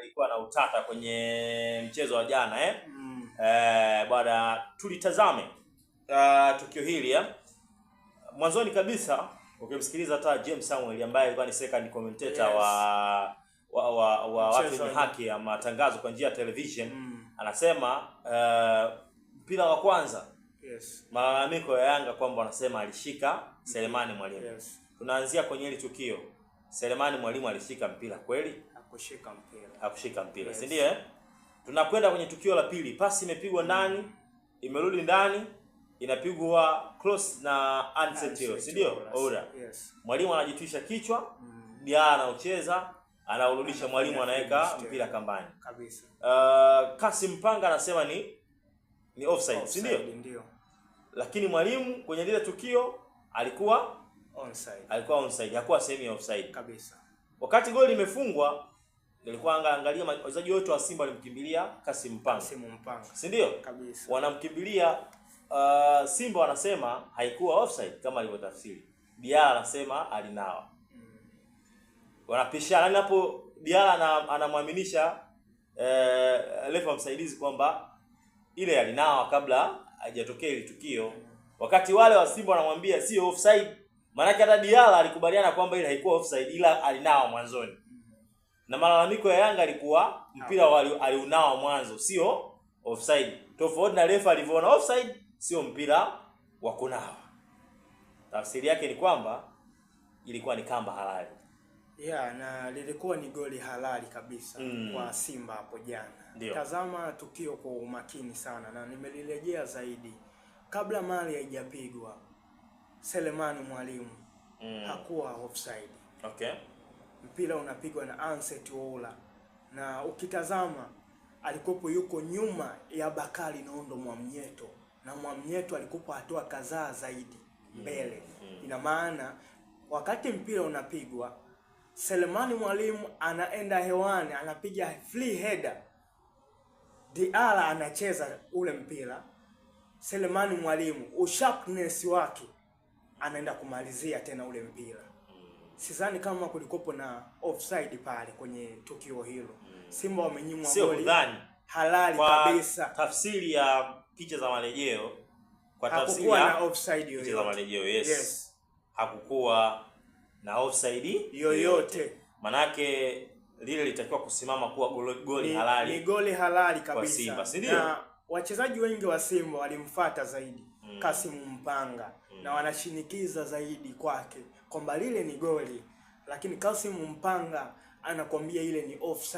ilikuwa na utata kwenye mchezo wa jana bwana, tulitazame tukio hili mwanzoni kabisa. Ukimsikiliza hata James Samuel ambaye alikuwa ni second commentator wa watu wenye haki ya matangazo kwa njia ya television, anasema mpira wa kwanza malalamiko ya Yanga kwamba wanasema alishika Selemani Mwalimu. Tunaanzia kwenye hili tukio. Selemani Mwalimu alishika mpira kweli? Hakushika mpira. Si ndio Tunakwenda kwenye tukio la pili. Pasi imepigwa ndani, imerudi ndani, inapigwa cross na Ansetio, si ndio? Mwalimu anajitwisha kichwa, Diara anaucheza, anaurudisha, Mwalimu anaweka mpira kambani. Kabisa. Kasim Mpanga anasema ni offside, si ndio? Lakini Mwalimu kwenye lile tukio alikuwa onside, hakuwa sehemu ya offside kabisa. Wakati goli limefungwa, nilikuwa angalia wachezaji wote wa Simba walimkimbilia Kasim Mpanga. Si ndio? Kabisa. Wanamkimbilia Simba wanasema haikuwa offside kama alivyotafsiri. Diara anasema alinawa. Wanapishana hapo, Diara anamwaminisha refa msaidizi kwamba ile alinawa kabla hajatokea ile tukio. Wakati wale wa Simba wanamwambia sio offside. Maana hata Diara alikubaliana kwamba ile haikuwa offside ila alinawa mwanzoni. Na malalamiko ya Yanga alikuwa mpira aliunawa mwanzo, sio offside. Tofauti na refa alivyoona offside, sio mpira wa kunawa. Tafsiri yake ni kwamba ilikuwa ni kamba halali. Na lilikuwa ni goli halali kabisa kwa Simba hapo jana. Tazama tukio kwa umakini sana na nimelirejea zaidi. Kabla mali haijapigwa, Selemani Mwalimu hakuwa offside. Mpira unapigwa na Ansetio, na ukitazama alikopo yuko nyuma ya Bakari Nondo Mwamnyeto, na Mwamnyeto alikopo hatua kadhaa zaidi mbele. Ina maana wakati mpira unapigwa, Selemani Mwalimu anaenda hewani, anapiga free header, Diara anacheza ule mpira, Selemani Mwalimu usharpness wake anaenda kumalizia tena ule mpira. Sidhani kama kulikopo na offside pale kwenye tukio hilo. Simba wamenyimwa goli halali kabisa. Tafsiri ya picha za marejeo, kwa tafsiri na offside picha za marejeo, hakukuwa na offside yoyote. Manake lile litakiwa kusimama kuwa goli halali. Ni goli halali kabisa. Simba, si ndio? Na wachezaji wengi wa Simba walimfuata zaidi Kasim Mpanga na wanashinikiza zaidi kwake kwamba lile ni goli, lakini Kasim Mpanga anakuambia ile ni offside.